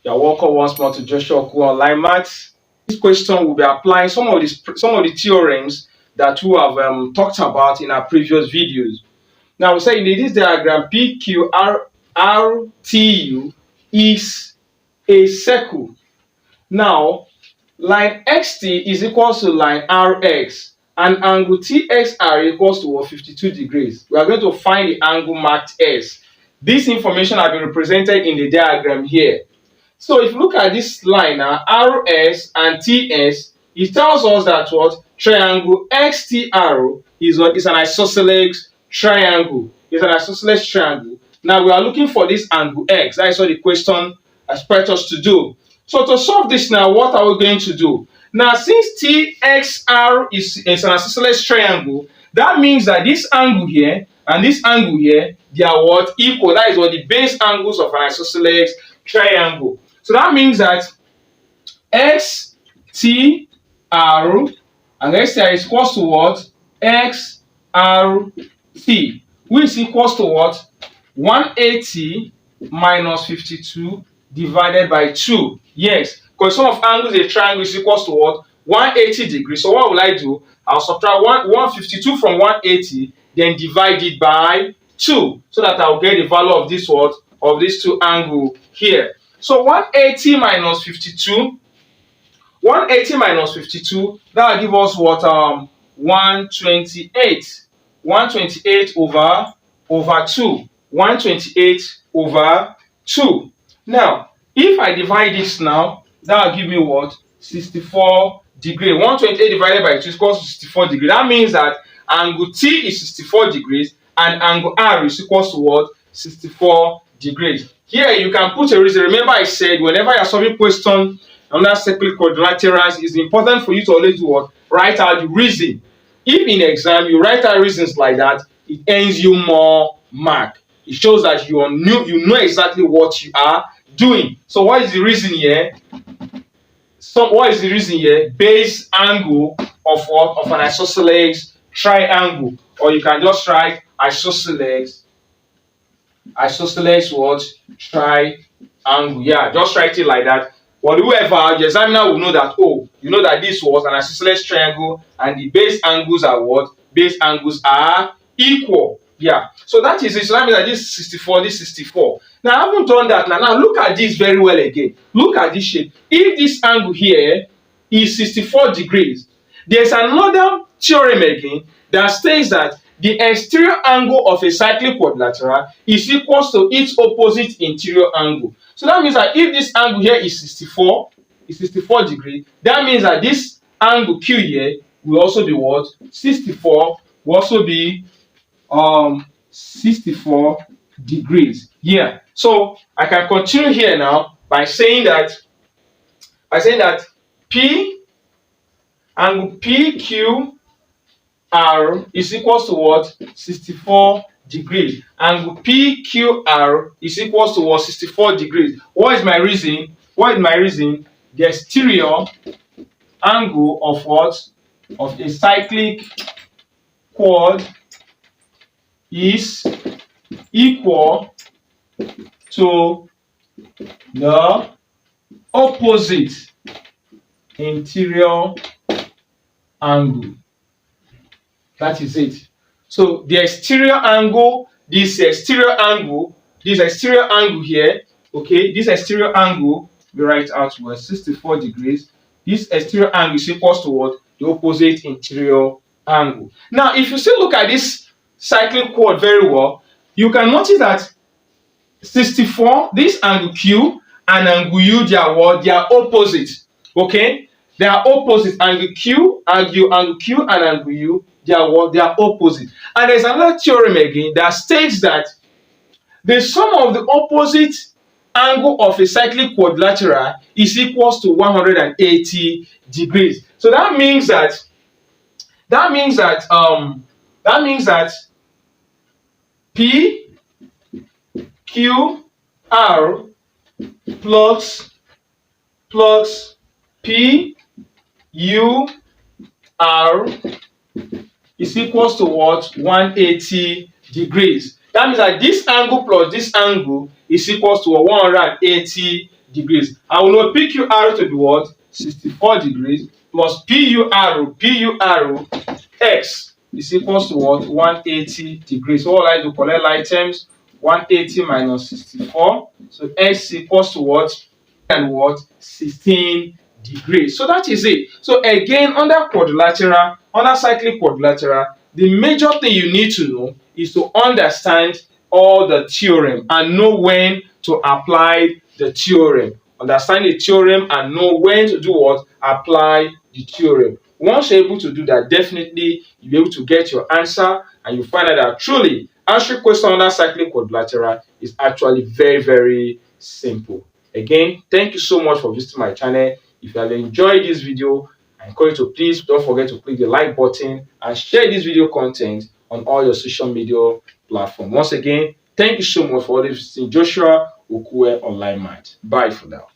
You're welcome once more to Joshua Oku Online Maths. This question will be applying some of the theorems that we have talked about in our previous videos. Now we say in this diagram, PQRTU is a circle. Now line XT is equals to line RX and angle TXR equals to 52 degrees. We are going to find the angle marked S. This information has been represented in the diagram here. So if you look at this line now, RS and TS, it tells us that what triangle XTR is an isosceles triangle. It's an isosceles triangle. Now we are looking for this angle X. That is what the question expects us to do. So to solve this now, what are we going to do? Now since TXR is an isosceles triangle, that means that this angle here and this angle here, they are what? Equal. That is what the base angles of an isosceles triangle. So that means that XTR and XTR is equals to what? XRT, which is equals to what? 180 minus 52 divided by 2. Yes, because sum of angles in a triangle is equals to what? 180 degrees. So what will I do? I'll subtract 152 from 180, then divide it by 2, so that I'll get the value of this what? Of these two angles here. So 180 minus 52, 180 minus 52, that will give us what? 128. 128 over 2. 128 over 2. Now, if I divide this now, that will give me what? 64 degrees. 128 divided by 2 is equals to 64 degrees. That means that angle T is 64 degrees and angle R is equals to what? 64 degrees. Here you can put a reason. Remember I said whenever you are solving question under cyclic quadrilaterals, it's important for you to always do what? Write out the reason. If in exam you write out reasons like that, it earns you more mark. It shows that you know exactly what you are doing. So what is the reason here? So what is the reason here? Base angle of what? Of an isosceles triangle. Or you can just write isosceles what? Triangle. Yeah, just write it like that. But whoever, the examiner will know that, oh, you know that this was an isosceles triangle and the base angles are what? Base angles are equal. Yeah, so that is it. So that means that this is 64, this is 64. Now I haven't done that. Now look at this very well again. Look at this shape. If this angle here is 64 degrees, there's another theorem again that states that the exterior angle of a cyclic quadrilateral is equals to its opposite interior angle. So that means that if this angle here is 64 degrees, that means that this angle Q here will also be what? 64, will also be 64 degrees. Yeah. So I can continue here now by saying that angle PQR is equals to what? 64 degrees. Angle PQR is equals to what? 64 degrees. What is my reason? The exterior angle of what? Of a cyclic quad is equal to the opposite interior angle. That is it. So the exterior angle, this exterior angle here, okay, this exterior angle, we write out was 64 degrees. This exterior angle is equals to what? The opposite interior angle. Now, if you still look at this cyclic quad very well, you can notice that 64, this angle Q and angle U, they are what? They are opposite. Okay? They are opposite. Angle Q and angle U, they are what? They are opposite. And there's another theorem again that states that the sum of the opposite angle of a cyclic quadrilateral is equals to 180 degrees. So that means that PQR plus PUR is equals to what? 180 degrees. That means that this angle plus this angle is equals to 180 degrees. I will know PQ to be what? 64 degrees plus PU X is equals to what? 180 degrees. So all I do collect like terms 180 minus 64. So X equals to what? And what? 16 degrees. So that is it. So again, under quadrilateral, under cyclic quadrilateral, the major thing you need to know is to understand all the theorem and know when to apply the theorem. Understand the theorem and know when to do what? Apply the theorem. Once you're able to do that, definitely you'll be able to get your answer and you find out that truly answering question under cyclic quadrilateral is actually very, very simple. Again, thank you so much for visiting my channel. If you have enjoyed this video, I encourage you to please don't forget to click the like button and share this video content on all your social media platforms. Once again, thank you so much for always visiting Joshua Okue Online Math. Bye for now.